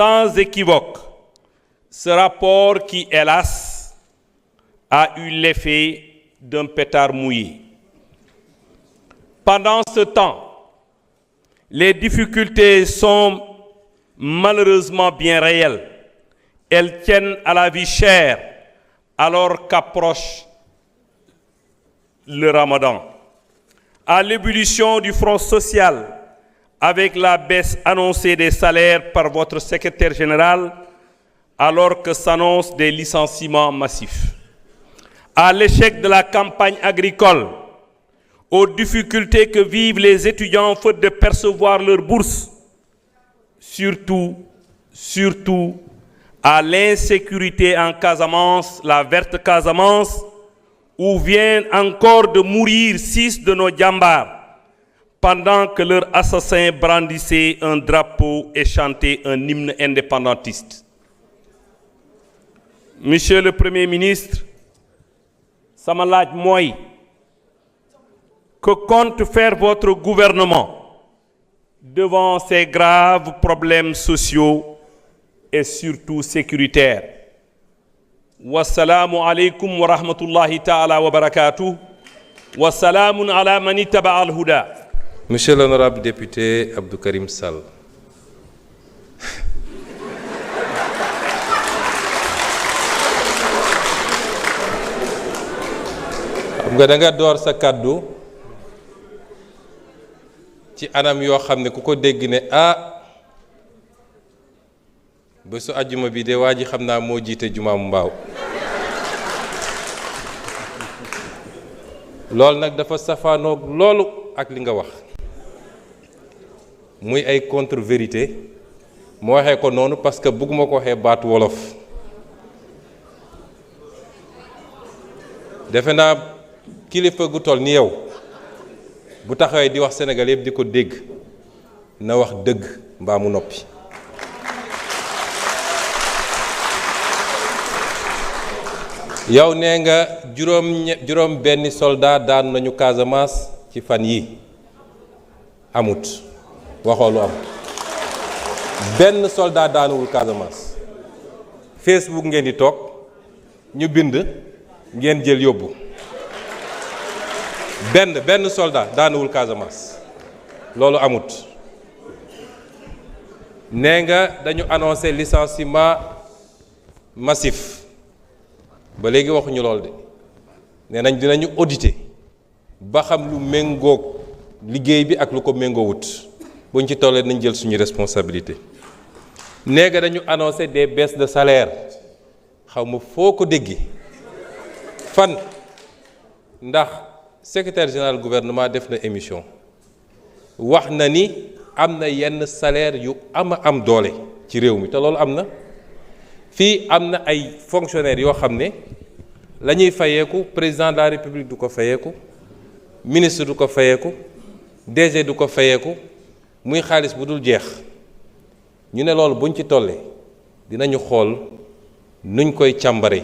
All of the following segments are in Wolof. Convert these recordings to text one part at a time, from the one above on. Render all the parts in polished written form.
sans équivoque, ce rapport qui, hélas, a eu l'effet d'un pétard mouillé. Pendant ce temps, les difficultés sont malheureusement bien réelles. Elles tiennent à la vie chère alors qu'approche le Ramadan, à l'ébullition du front social avec la baisse annoncée des salaires par votre secrétaire général alors que s'annoncent des licenciements massifs, à l'échec de la campagne agricole, aux difficultés que vivent les étudiants faute de percevoir leur bourse, surtout à l'insécurité en Casamance, la verte Casamance, où viennent encore de mourir 6 de nos djambars, pendant que leurs assassins brandissaient un drapeau et chantaient un hymne indépendantiste. Monsieur le Premier ministre, sama laaj mooy que compte faire votre gouvernement devant ces graves problèmes sociaux et surtout sécuritaires. Wassalamu alaikum wa rahmatullahi ta'ala wa barakatuh. Wassalamun ala man ittaba al-huda. Monsieur l'honorable député Abdou Karim Sall. xam nga da nga door sa kàddu ci anam yoo xam ne ku ko dégg ne bésu àjjuma bi de waa ji xam naa moo jiite jumaam mbaaw loolu nag dafa safaanoog loolu ak li nga wax muy ay contre-vérité moo waxee ko noonu parce que bëgguma ko waxee baatu wolof defe naa kilifa gu toll ni yow bu taxawee di wax Sénégal yëpp di ko dégg na wax dëgg mbaa mu noppi yow nee nga juróom benni soldat daan nañu Casamance ci fan yi amut waxoo lu am benn soldat daanuwul Casamance Facebook ngeen di toog ñu bind ngeen jël yóbbu benn soldat daanuwul Casamance loolu amut nee nga dañu annoncé licenciement massif ba léegi waxuñu lool de nee nañ dinañu auditer ba xam lu méngoog liggéey bi ak lu ko méngoowut buñ ci tollee nañ jël suñu responsabilité nee nga dañu annoncé des baisses de salaire xaw ma foo ko déggi fan ndax secrétaire général gouvernement def na émission wax na ni am na yenn salaire yu am doole ci réew mi te loolu am na fii am na ay fonctionnaires yoo xam ne la ñuy fayeeku président de la république du ko fayeeku ministre du ko fayeeku DG du ko fayeeku muy xaalis bu dul jeex ñu ne loolu buñ ci tollee dinañu xool nuñ koy càmbare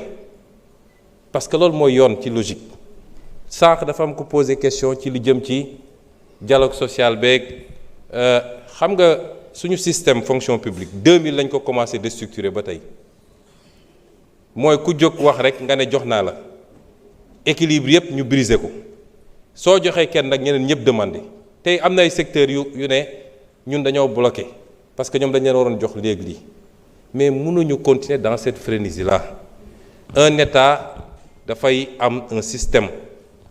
parce que loolu mooy yoon ci logique sànq dafa am ko poser question ci li jëm ci dialogue social beeg xam nga suñu système fonction publique 2000 lañ ko commencé déstructurer ba tey mooy ku jóg wax rek nga ne jox naa la équilibre yëpp ñu briser ko soo joxee kenn nag ñeneen ñëpp demandé tey am na ay secteurs yu ne ñun dañoo bloqué parce que ñoom dañ leen waroon jox léegi lii mais mënuñu continuer dans cette frénésie là un État dafay am un système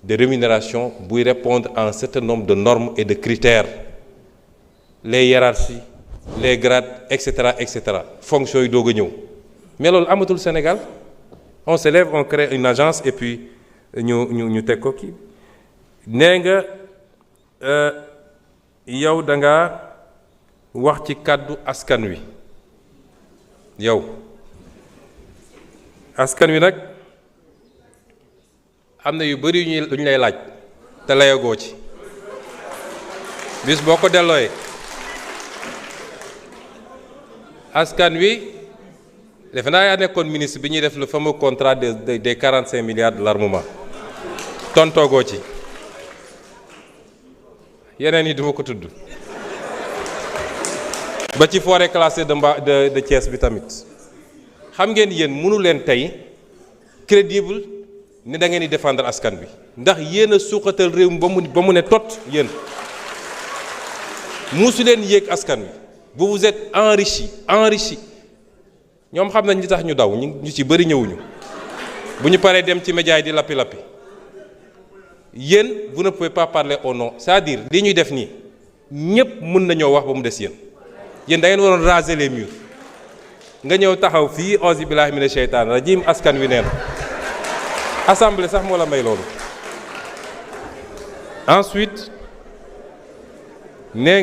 de rémunération buy répondre à un certain nombre de normes et de critères les hiérarchies les grades etc fonctions yi doog a ñëw mais loolu amatul Sénégal on se lève on crée une agence et puis ñu teg ko kii nee nga yow da nga wax ci kàddu askan wi yow askan wi nag am na yu bari yu ñu lay laaj te layagoo ci bis boo ko dellooyee askan wi defe naa yaa nekkoon ministre bi ñuy def le fameux contrat des 45 milliards de l'armement tontoogoo ci yeneen yi duma ko tudd ba ci forêt classée de Thiès bi tamit xam ngeen yéen mënu leen tey crédible ni da ngeen di défendre askan bi ndax yéen a suuxatal réew mi ba mu ne tot yéen musu leen yéeg askan wi vous vous êtes enrichi ñoom xam nañ li tax ñu daw ñu ci bëri ñëwuñu bu ñu paree dem ci média yi di lappi yéen vous ne pouvez pas parler au nom c'est-à-dire li ñuy def nii ñëpp mën nañoo wax ba mu des yéen da ngeen waroon raser les murs nga ñëw taxaw fii auzu billahi mina sheytaan rajim askan wi neen assemblée sax moo la may loolu. Ensuite nee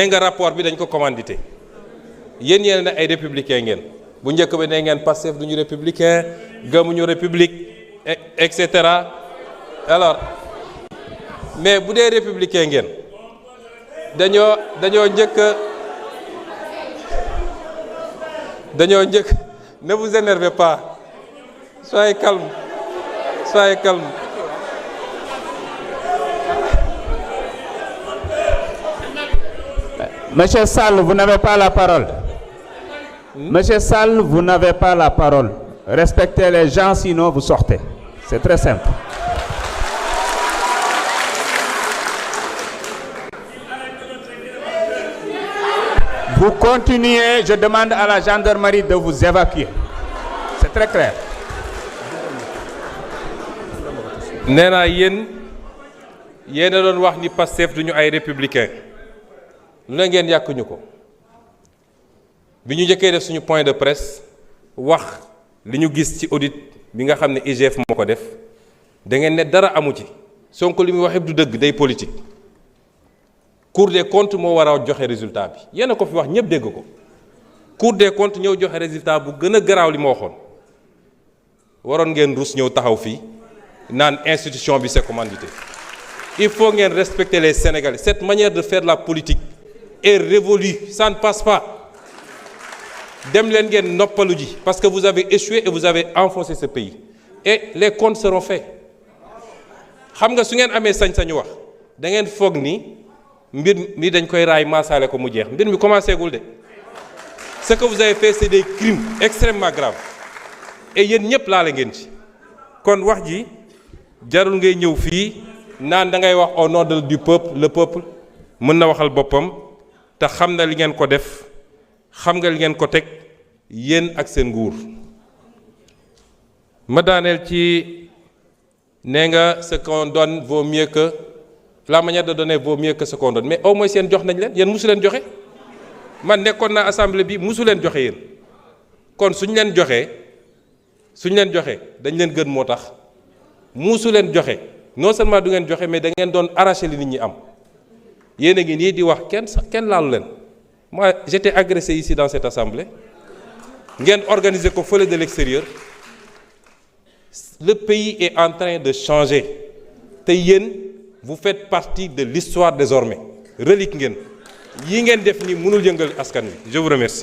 nga rapport bi dañ ko commandité yéen ne ay républicain ngeen bu njëkk ba nee ngeen Pastef duñu républicain gëmuñu république et cetera alors mais bu dee républicain ngeen dañoo njëkk ne vous énervez pas soyez calme. Monsieur Sall, vous n'avez pas la parole. Monsieur Sall, vous n'avez pas la parole. Respectez les gens, sinon vous sortez. C'est très simple. Vous continuez, je demande à la gendarmerie de vous évacuer. C'est très clair. nee naa yéen a doon wax ni Pastef duñu ay républicain lu ne ngeen yàkkuñu ko bi ñu njëkkee def suñu point de presse wax li ñu gis ci audit bi nga xam ne IGF moo ko def da ngeen ne dara amu ci Sonko li muy wax yëpp du dëgg day politique Cour des comptes moo war a joxe résultat bi yéen a ko fi wax ñëpp dégg ko Cour des comptes ñëw joxe résultat bu gën a garaaw li ma waxoon waroon ngeen rus ñëw taxaw fii naan institution bi c'est commandité. Il faut ngeen respecter les Sénégalais. Cette manière de faire la politique est révolue, ça ne passe pas. Dem leen ngeen noppalu ji parce que vous avez échoué et vous avez enfoncé ce pays et les comptes seront faits. xam nga su ngeen amee sañ-sañu wax da ngeen foog ni mbir mi dañ koy raay maasaale ko mu jeex mbir mi commencé gul de. Ce que vous avez fait c'est des crimes extrêmement graves et yéen ñëpp laale ngeen ci kon wax ji jarul ngay ñëw fii naan da ngay wax au nom du peuple le peuple mën na waxal boppam te xam na li ngeen ko def xam nga li ngeen ko teg yéen ak seen nguur. ma daaneel ci nee nga ce qu'on donne vaut mieux que la manière de donner vaut mieux que ce qu'on donne mais au moins seen jox nañ leen yéen musu leen joxe man nekkoon naa assemblée bi musu leen joxe yéen kon suñ leen joxee dañ leen gën moo tax musu leen joxe non seulement du ngeen joxe mais da ngeen doon arracher li nit ñi am yéen a ngi nii di wax kenn laalu leen moi j'étais agressé ici dans cette assemblée ngeen organiser ko fële de l'extérieur. Le pays est en train de changer te yéen vous faites partie de l'histoire désormais relique ngeen yi ngeen def ni mënul yëngal askan wi je vous remercie.